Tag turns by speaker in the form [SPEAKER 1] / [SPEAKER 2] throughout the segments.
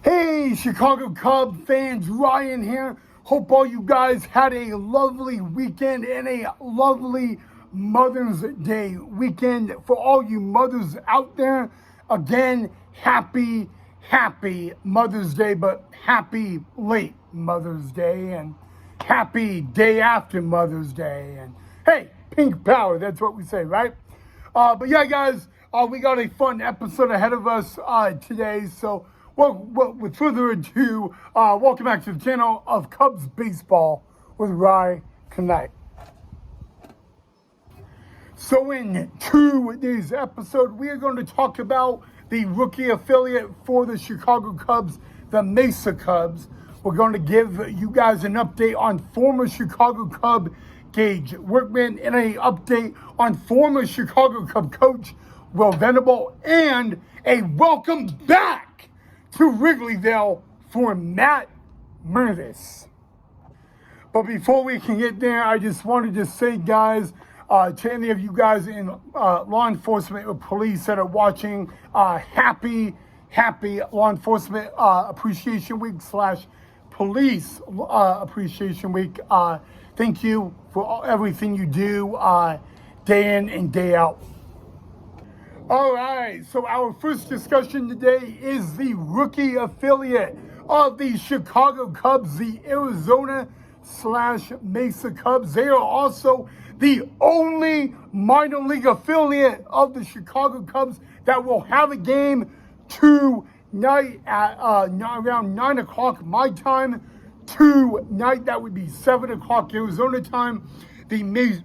[SPEAKER 1] Hey, Chicago Cub fans, Ryan here. Hope all you guys had a lovely weekend and a lovely Mother's Day weekend. For all you mothers out there, again, happy Mother's Day, but happy late Mother's Day and happy day after Mother's Day. And hey, pink power, that's what we say, right? But yeah, guys, we got a fun episode ahead of us today. So, with further ado, welcome back to the channel of Cubs Baseball with Rye Knight. So in today's episode, we are going to talk about the rookie affiliate for the Chicago Cubs, the Mesa Cubs. We're going to give you guys an update on former Chicago Cub Gage Workman and an update on former Chicago Cub coach Will Venable, and a welcome back to Wrigleyville for Matt Mervis. But before we can get there, I just wanted to say, guys, to any of you guys in law enforcement or police that are watching, happy Law Enforcement Appreciation Week / Police Appreciation Week. Thank you for everything you do day in and day out. All right, so our first discussion today is the rookie affiliate of the Chicago Cubs, the Arizona / Mesa Cubs. They are also the only minor league affiliate of the Chicago Cubs that will have a game tonight at around 9 o'clock my time. Tonight, that would be 7 o'clock Arizona time. The Mesa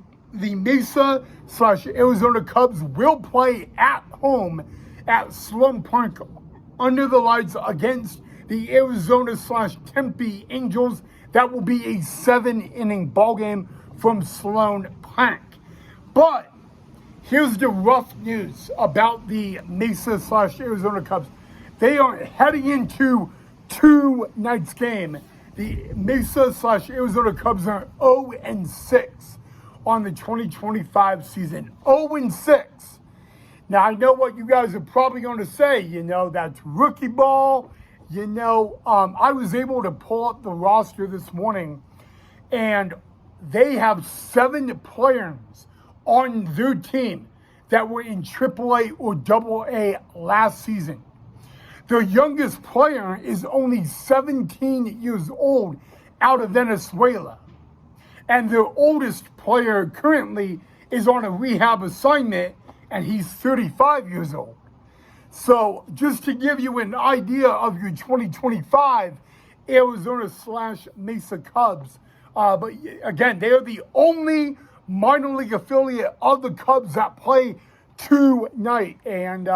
[SPEAKER 1] / Arizona Cubs will play at home at Sloan Park under the lights against the Arizona / Tempe Angels. That will be a 7-inning ball game from Sloan Park. But here's the rough news about the Mesa / Arizona Cubs. They are heading into tonight's game. The Mesa / Arizona Cubs are 0-6 on the 2025 season. 0-6. Now, I know what you guys are probably going to say. That's rookie ball. I was able to pull up the roster this morning, and they have 7 players on their team that were in AAA or AA last season. Their youngest player is only 17 years old out of Venezuela. And their oldest player currently is on a rehab assignment, and he's 35 years old. So just to give you an idea of your 2025 Arizona / Mesa Cubs, but again, they are the only minor league affiliate of the Cubs that play tonight. And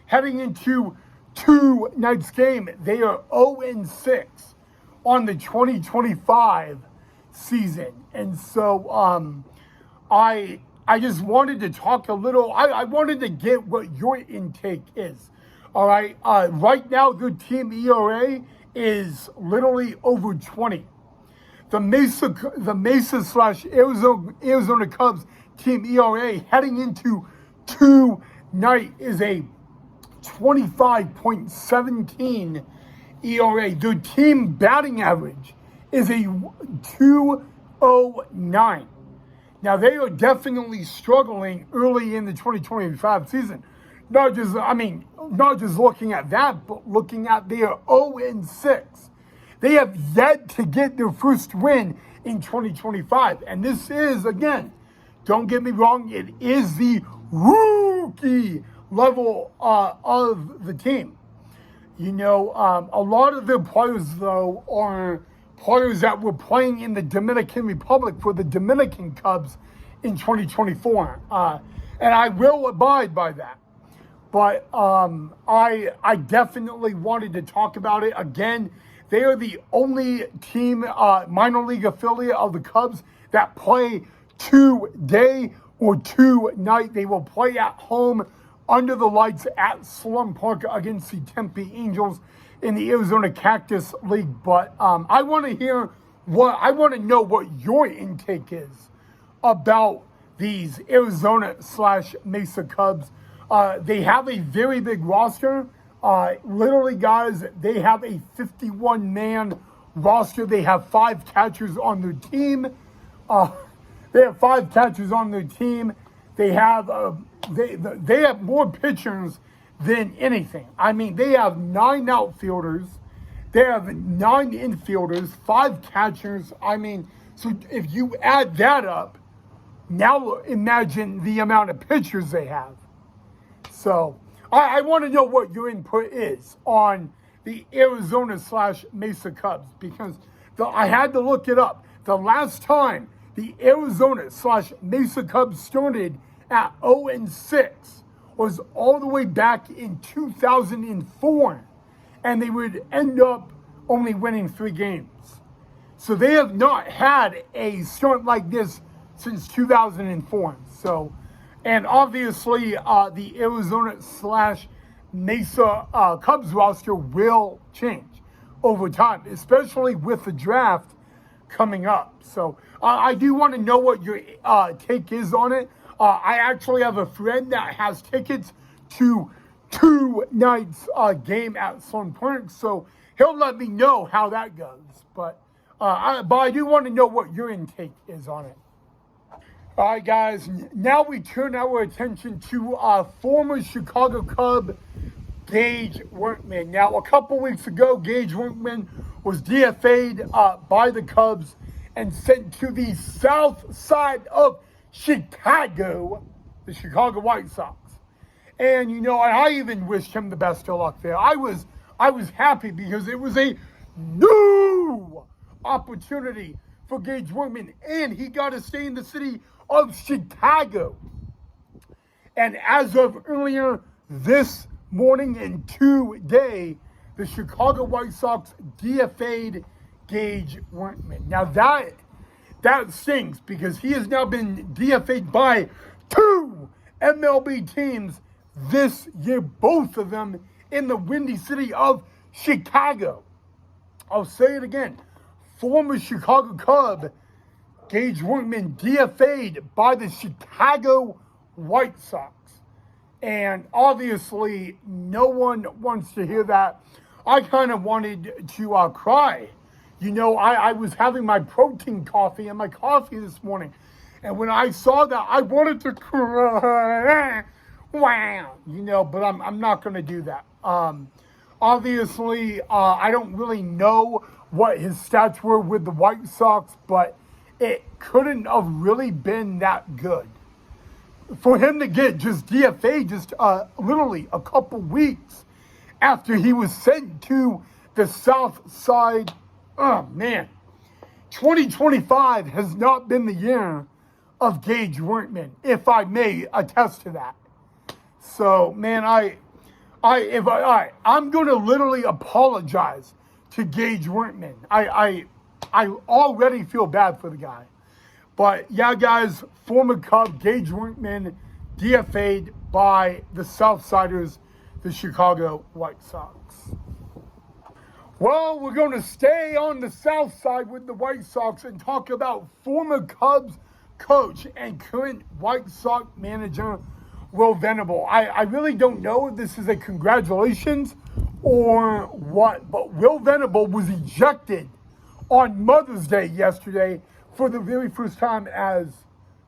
[SPEAKER 1] heading into tonight's game, they are 0-6 on the 2025 season. And so I just wanted to talk a little. I wanted to get what your intake is. All right. Right now, their team ERA is literally over 20. The Mesa / Arizona Cubs team ERA heading into tonight is a 25.17 ERA. Their team batting average is a 209. Now, they are definitely struggling early in the 2025 season. Not just looking at that, but looking at their 0-6. They have yet to get their first win in 2025. And this is, again, don't get me wrong, it is the rookie level of the team. A lot of their players, though, are players that were playing in the Dominican Republic for the Dominican Cubs in 2024. And I will abide by that. But I definitely wanted to talk about it. Again, they are the only team, minor league affiliate of the Cubs that play today or tonight. They will play at home under the lights at Sloan Park against the Tempe Angels in the Arizona Cactus League. But I want to know what your intake is about these Arizona / Mesa Cubs. They have a very big roster. Literally, guys, they have a 51-man roster. They have 5 catchers on their team. Uh, they have 5 catchers on their team. They have they have more pitchers than anything. I mean, they have 9 outfielders. They have 9 infielders, 5 catchers. I mean, so if you add that up, now imagine the amount of pitchers they have. So I want to know what your input is on the Arizona / Mesa Cubs, because I had to look it up. The last time the Arizona / Mesa Cubs started at 0-6 was all the way back in 2004, and they would end up only winning 3 games. So they have not had a start like this since 2004. So, and obviously the Arizona / Mesa Cubs roster will change over time, especially with the draft coming up. So I do want to know what your take is on it. I actually have a friend that has tickets to 2 nights game at Sloan Park, so he'll let me know how that goes. But I do want to know what your intake is on it. All right, guys, now we turn our attention to former Chicago Cub Gage Workman. Now, a couple weeks ago, Gage Workman was DFA'd by the Cubs and sent to the south side of Chicago, the Chicago White Sox. And, you know, I even wished him the best of luck there. I was happy because it was a new opportunity for Gage Workman, and he got to stay in the city of Chicago. And as of earlier this morning and today, the Chicago White Sox DFA'd Gage Workman. Now that stings, because he has now been DFA'd by 2 MLB teams this year, both of them in the windy city of Chicago. I'll say it again. Former Chicago Cub Gage Workman DFA'd by the Chicago White Sox. And obviously, no one wants to hear that. I kind of wanted to cry. You know, I was having my protein coffee and my coffee this morning. And when I saw that, I wanted to cry. Wow. You know, but I'm not going to do that. Obviously, I don't really know what his stats were with the White Sox, but it couldn't have really been that good. For him to get just DFA just literally a couple weeks after he was sent to the south side, oh man. 2025 has not been the year of Gage Workman, if I may attest to that. So, man, I'm going to literally apologize to Gage Workman. I already feel bad for the guy. But, yeah, guys, former Cub Gage Workman DFA'd by the Southsiders, the Chicago White Sox. Well, we're going to stay on the south side with the White Sox and talk about former Cubs coach and current White Sox manager, Will Venable. I really don't know if this is a congratulations or what, but Will Venable was ejected on Mother's Day yesterday for the very first time as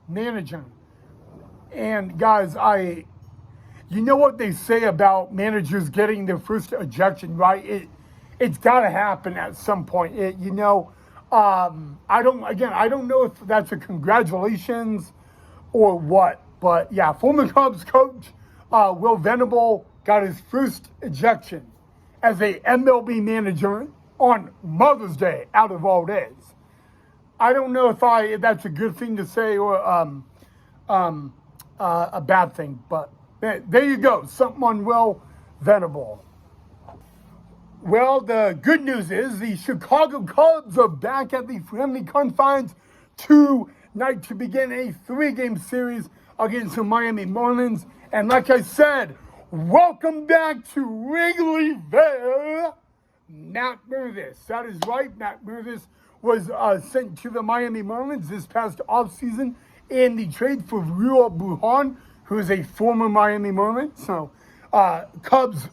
[SPEAKER 1] manager. And guys, you know what they say about managers getting their first ejection, right? It's got to happen at some point. I don't know if that's a congratulations or what, but yeah, former Cubs coach Will Venable got his first ejection as a MLB manager on Mother's Day out of all days. I don't know if that's a good thing to say or a bad thing, but there you go, something on Will Venable. Well, the good news is the Chicago Cubs are back at the friendly confines tonight to begin a 3-game series against the Miami Marlins. And like I said, welcome back to Wrigleyville, Matt Mervis. That is right, Matt Mervis was sent to the Miami Marlins this past offseason in the trade for Ruel Bujan, who is a former Miami Marlin. So, Cubs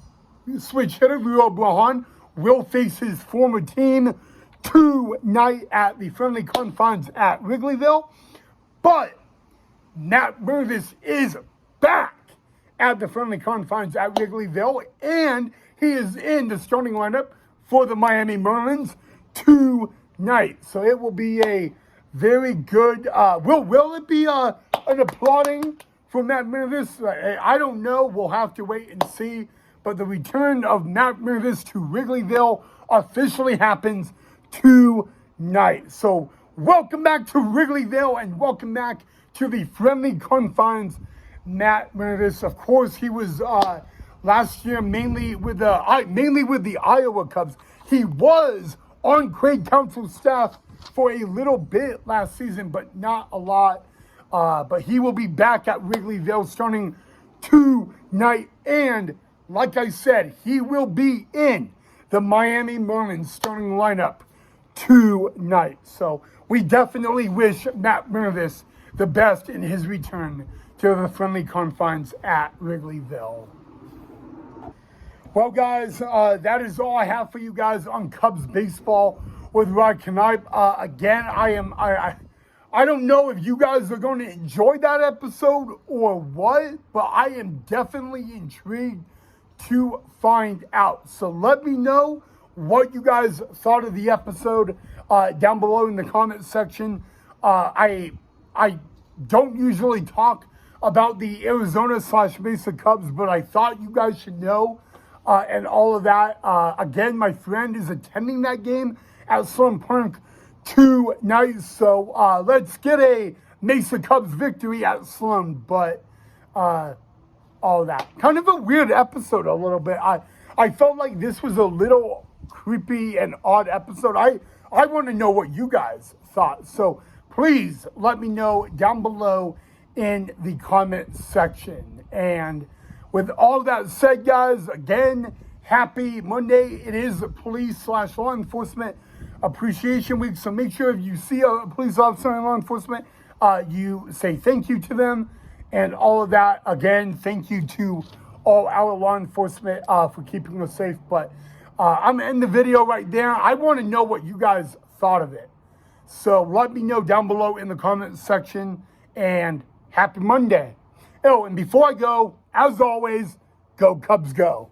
[SPEAKER 1] switch hitter Leo Brahan will face his former team tonight at the friendly confines at Wrigleyville. But Matt Mervis is back at the friendly confines at Wrigleyville, and he is in the starting lineup for the Miami Marlins tonight. So it will be a very good. Will it be an applauding for Matt Mervis? I don't know. We'll have to wait and see. But the return of Matt Mervis to Wrigleyville officially happens tonight. So welcome back to Wrigleyville and welcome back to the friendly confines. Matt Mervis, of course, he was last year mainly with the Iowa Cubs. He was on Craig Counsell's staff for a little bit last season, but not a lot. But he will be back at Wrigleyville starting tonight. And like I said, he will be in the Miami Marlins starting lineup tonight. So we definitely wish Matt Mervis the best in his return to the friendly confines at Wrigleyville. Well, guys, that is all I have for you guys on Cubs baseball with Rod Knipe. Again, I don't know if you guys are going to enjoy that episode or what, but I am definitely intrigued to find out. So let me know what you guys thought of the episode down below in the comment section. I don't usually talk about the Arizona/Mesa Cubs, but I thought you guys should know and all of that. Again, my friend is attending that game at Sloan Park tonight, so let's get a Mesa Cubs victory at Sloan. But all that. Kind of a weird episode a little bit. I felt like this was a little creepy and odd episode. I want to know what you guys thought. So please let me know down below in the comment section. And with all that said, guys, again, happy Monday. It is police/law enforcement appreciation week. So make sure if you see a police officer in law enforcement, you say thank you to them. And all of that, again, thank you to all our law enforcement for keeping us safe. But I'm ending the video right there. I want to know what you guys thought of it. So let me know down below in the comment section. And happy Monday. Oh, and before I go, as always, go Cubs go.